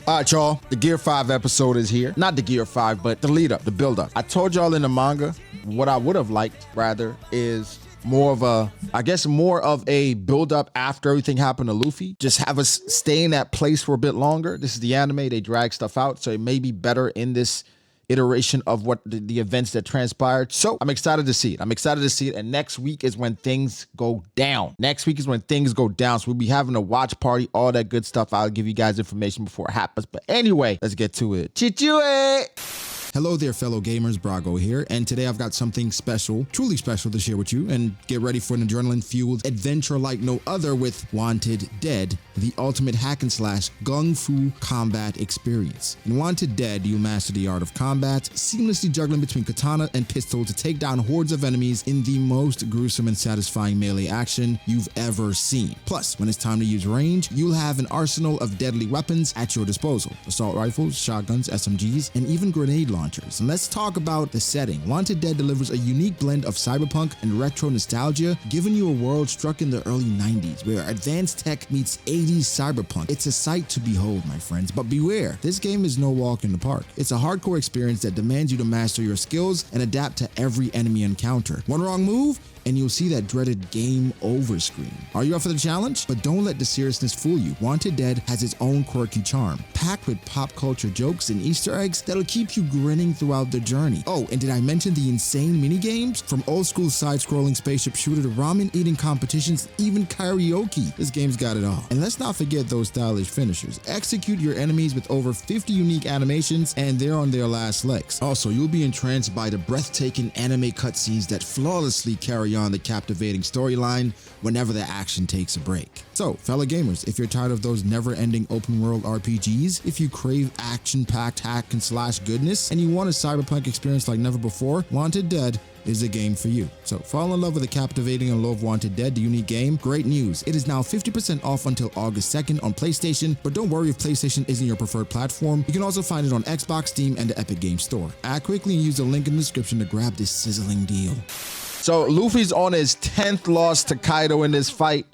All right, y'all, the Gear 5 episode is here. Not the Gear 5, but the lead up, the build up. I told y'all in the manga, what I would have liked, rather, is more of a, I guess more of a build up after everything happened to Luffy. Just have us stay in that place for a bit longer. This is the anime, they drag stuff out, so it may be better in this iteration of what the events that transpired. So I'm excited to see it. I'm excited to see it. And next week is when things go down. Next week is when things go down. So we'll be having a watch party, all that good stuff. I'll give you guys information before it happens. But anyway, let's get to it. Chichue! Hello there, fellow gamers, Brago here, and today I've got something special, truly special to share with you, and get ready for an adrenaline-fueled adventure like no other with Wanted Dead, the ultimate hack-and-slash gung-fu combat experience. In Wanted Dead, you'll master the art of combat, seamlessly juggling between katana and pistol to take down hordes of enemies in the most gruesome and satisfying melee action you've ever seen. Plus, when it's time to use range, you'll have an arsenal of deadly weapons at your disposal. Assault rifles, shotguns, SMGs, and even grenade launchers. And let's talk about the setting. Wanted Dead delivers a unique blend of cyberpunk and retro nostalgia, giving you a world struck in the early 90s where advanced tech meets 80s cyberpunk. It's a sight to behold, my friends, but beware, this game is no walk in the park. It's a hardcore experience that demands you to master your skills and adapt to every enemy encounter. One wrong move, and you'll see that dreaded game over screen. Are you up for the challenge? But don't let the seriousness fool you. Wanted Dead has its own quirky charm, packed with pop culture jokes and Easter eggs that'll keep you grinning throughout the journey. Oh, and did I mention the insane mini games? From old school side-scrolling spaceship shooter to ramen eating competitions, even karaoke. This game's got it all. And let's not forget those stylish finishers. Execute your enemies with over 50 unique animations, and they're on their last legs. Also, you'll be entranced by the breathtaking anime cutscenes that flawlessly carry on the captivating storyline whenever the action takes a break. So, fellow gamers, if you're tired of those never-ending open-world RPGs, if you crave action-packed hack-and-slash goodness, and you want a cyberpunk experience like never before, Wanted Dead is a game for you. So fall in love with the captivating and love Wanted Dead, the unique game. Great news, it is now 50% off until August 2nd on PlayStation, but don't worry if PlayStation isn't your preferred platform. You can also find it on Xbox, Steam, and the Epic Games Store. Act quickly and use the link in the description to grab this sizzling deal. So Luffy's on his 10th loss to Kaido in this fight.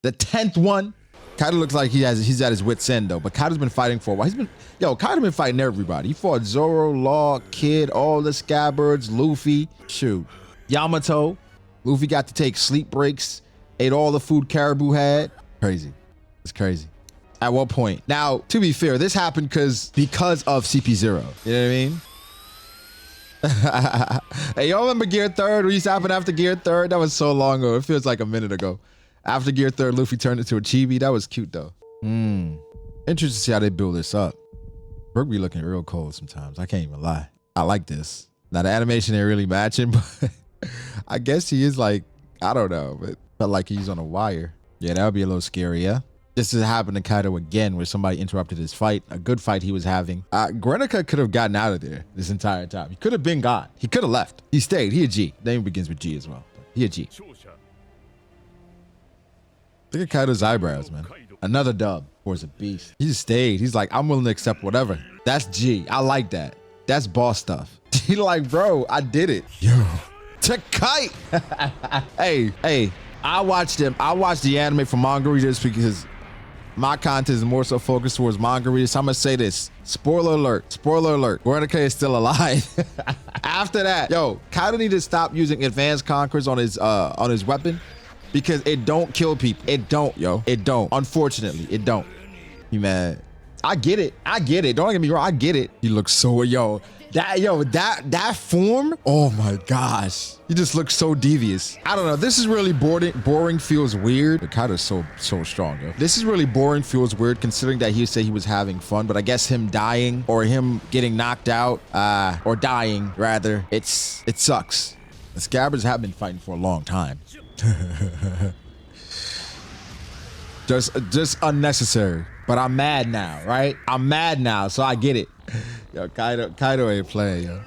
The 10th one. Kaido looks like he's at his wit's end though, but Kaido's been fighting for a while. Kaido been fighting everybody. He fought Zoro, Law, Kid, all the scabbards, Luffy, shoot, Yamato. Luffy got to take sleep breaks, ate all the food Caribou had. Crazy. It's crazy. At what point? Now, to be fair, this happened because of CP0. You know what I mean? Hey, y'all remember Gear 3rd? What used to happen after Gear 3rd? That was so long ago. It feels like a minute ago. After Gear 3rd, Luffy turned into a chibi. That was cute though. Interesting to see how they build this up. Brook be looking real cold sometimes. I can't even lie. I like this. Now the animation ain't really matching, but I guess he is like, I don't know, but felt like he's on a wire. Yeah, that would be a little scary, yeah? This has happened to Kaido again, where somebody interrupted his fight, a good fight he was having. Grenica could have gotten out of there this entire time. He could have been gone. He could have left. He stayed. He a G. Name begins with G as well. He a G. Look at Kaido's eyebrows, man. Another dub. Boy's a beast. He just stayed. He's like, I'm willing to accept whatever. That's G. I like that. That's boss stuff. He like, bro, I did it. Yo. To kite. Hey, I watched the anime from manga readers because my content is more so focused towards manga readers. So I'm gonna say this. Spoiler alert. Guernica is still alive. After that, yo, Kaido need to stop using advanced conquerors on his weapon because it don't kill people. It don't, yo. It don't. Unfortunately, it don't. You mad? I get it. Don't get me wrong. I get it. He looks so, that form. Oh my gosh. He just looks so devious. I don't know. This is really boring, feels weird. But Kaido's so strong, yo. This is really boring, feels weird considering that he said he was having fun, but I guess him dying or him getting knocked out, or dying rather, it sucks. The scabbards have been fighting for a long time. just unnecessary. But I'm mad now, right? I'm mad now, so I get it. Yo, Kaido ain't playing, yo.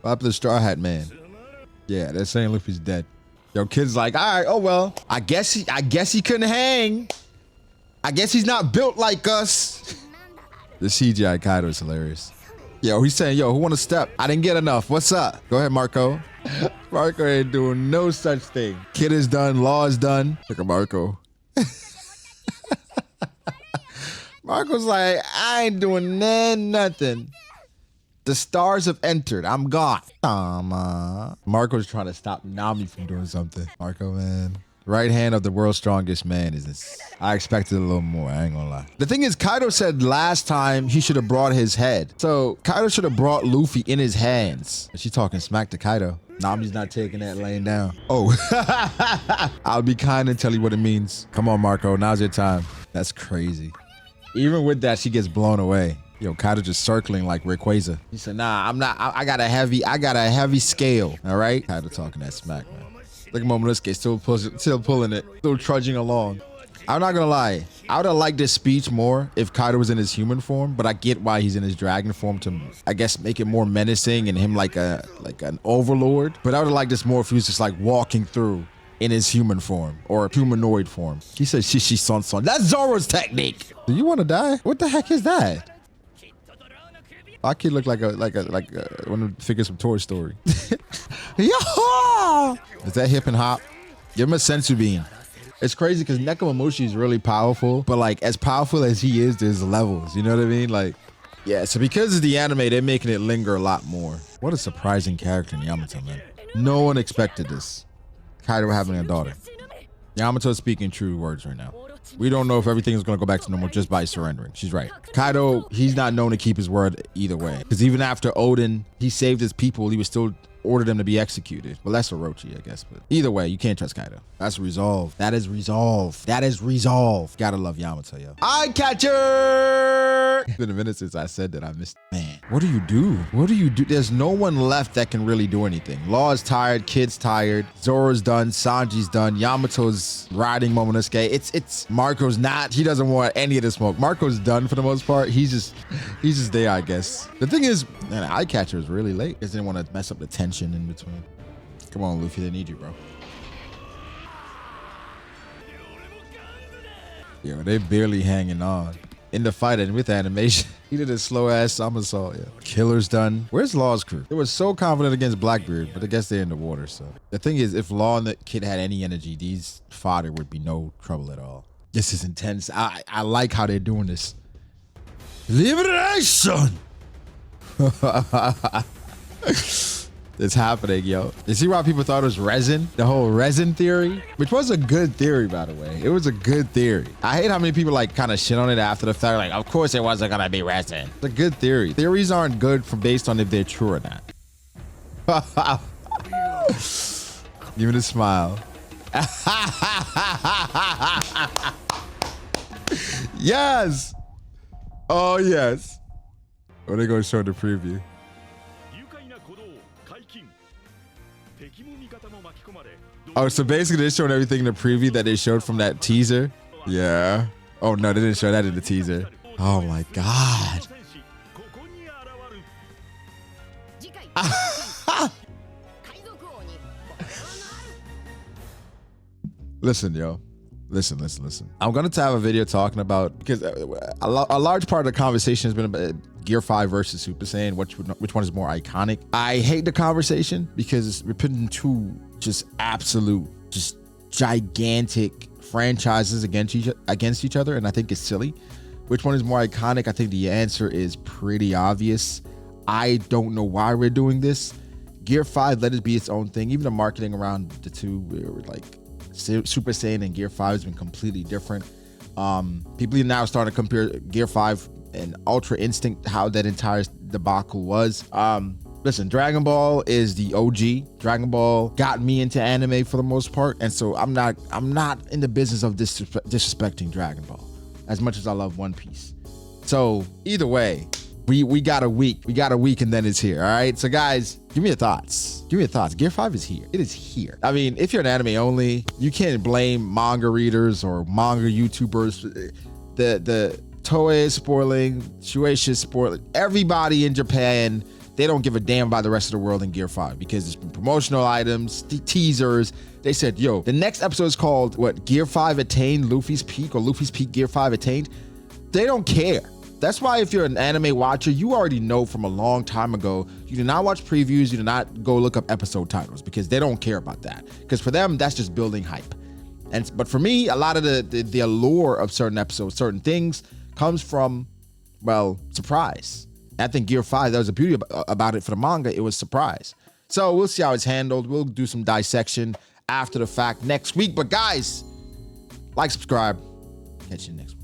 What happened to Straw Hat Man? Yeah, they're saying Luffy's dead. Yo, Kid's like, all right, oh well. I guess he couldn't hang. I guess he's not built like us. The CGI Kaido is hilarious. Yo, he's saying, yo, who want to step? I didn't get enough. What's up? Go ahead, Marco. Marco ain't doing no such thing. Kid is done. Law is done. Look at Marco. Marco's like, I ain't doing nothing. The stars have entered. I'm gone. Marco's trying to stop Nami from doing something. Marco, man. Right hand of the world's strongest man is this. I expected a little more, I ain't gonna lie. The thing is, Kaido said last time he should have brought his head. So Kaido should have brought Luffy in his hands. She talking smack to Kaido. Nami's not taking that laying down. Oh, I'll be kind and tell you what it means. Come on, Marco, now's your time. That's crazy. Even with that, she gets blown away. Yo, Kaido just circling like Rayquaza. He said, nah, I'm not, I got a heavy scale, all right? Kaido talking that smack, man. Look at Momonosuke, still pulling it, still trudging along. I'm not gonna lie, I would have liked this speech more if Kaido was in his human form, but I get why he's in his dragon form to, I guess, make it more menacing and him like an overlord. But I would have liked this more if he was just like walking through in his human form or humanoid form. He said, "Shishi son son." That's Zoro's technique. Do you want to die? What the heck is that? Our kid looked like one of the figures from Toy Story. Yo! Is that hip and hop? Give him a sensu bean. It's crazy because Nekomamushi is really powerful, but like as powerful as he is, there's levels. You know what I mean? Like, yeah. So because of the anime, they're making it linger a lot more. What a surprising character in Yamato, man. No one expected this. Kaido having a daughter. Yamato is speaking true words right now. We don't know if everything is going to go back to normal just by surrendering. She's right. Kaido, he's not known to keep his word either way. Because even after Odin, he saved his people, he was still ordered them to be executed. Well, that's Orochi, I guess. But either way, you can't trust Kaido. That's resolve. That is resolve. That is resolve. Gotta love Yamato, yo. Eye catcher! It's been a minute since I said that. I missed. Man, what do you do? What do you do? There's no one left that can really do anything. Law is tired. Kid's tired. Zoro's done. Sanji's done. Yamato's riding Momonosuke. It's Marco's not. He doesn't want any of the smoke. Marco's done for the most part. He's just there, I guess. The thing is, man, eye catcher is really late. He didn't want to mess up the tension in between. Come on, Luffy, they need you, bro. Yo, they barely hanging on. In the fight and with animation, he did a slow-ass somersault, yeah. Killer's done. Where's Law's crew? They were so confident against Blackbeard, but I guess they're in the water, so. The thing is, if Law and the kid had any energy, these fodder would be no trouble at all. This is intense. I like how they're doing this. Liberation! It's happening, yo. You see why people thought it was resin? The whole resin theory, which was a good theory, by the way. It was a good theory. I hate how many people like kind of shit on it after the fact. Like, of course it wasn't gonna be resin. It's a good theory. Theories aren't good based on if they're true or not. Give me the smile. Yes. Oh yes. What are they gonna show in the preview? Oh, so basically they're showing everything in the preview that they showed from that teaser. Yeah. Oh no, they didn't show that in the teaser. Oh my god. Listen, yo. Listen. I'm going to have a video talking about, because a large part of the conversation has been about Gear 5 versus Super Saiyan, which one is more iconic. I hate the conversation because we're putting two just absolute, just gigantic franchises against each other, and I think it's silly. Which one is more iconic? I think the answer is pretty obvious. I don't know why we're doing this. Gear 5, let it be its own thing. Even the marketing around the two, we were like, Super Saiyan and Gear 5 has been completely different. People are now starting to compare Gear 5 and Ultra Instinct, how that entire debacle was. Listen, Dragon Ball is the OG. Dragon Ball got me into anime for the most part, and so I'm not in the business of disrespecting Dragon Ball as much as I love One Piece. So either way, we got a week. We got a week and then it's here. All right. So guys, give me your thoughts. Gear 5 is here. It is here. I mean, if you're an anime only, you can't blame manga readers or manga YouTubers. The Toei is spoiling, Shueisha is spoiling. Everybody in Japan, they don't give a damn about the rest of the world in Gear 5 because there's been promotional items, teasers. They said, yo, the next episode is called what? Gear 5 Attained Luffy's Peak, or Luffy's Peak Gear 5 Attained. They don't care. That's why if you're an anime watcher, you already know from a long time ago, you do not watch previews, you do not go look up episode titles because they don't care about that. Because for them, that's just building hype. But for me, a lot of the allure of certain episodes, certain things comes from, well, surprise. I think Gear 5, that was the beauty about it for the manga. It was surprise. So we'll see how it's handled. We'll do some dissection after the fact next week. But guys, like, subscribe. Catch you next week.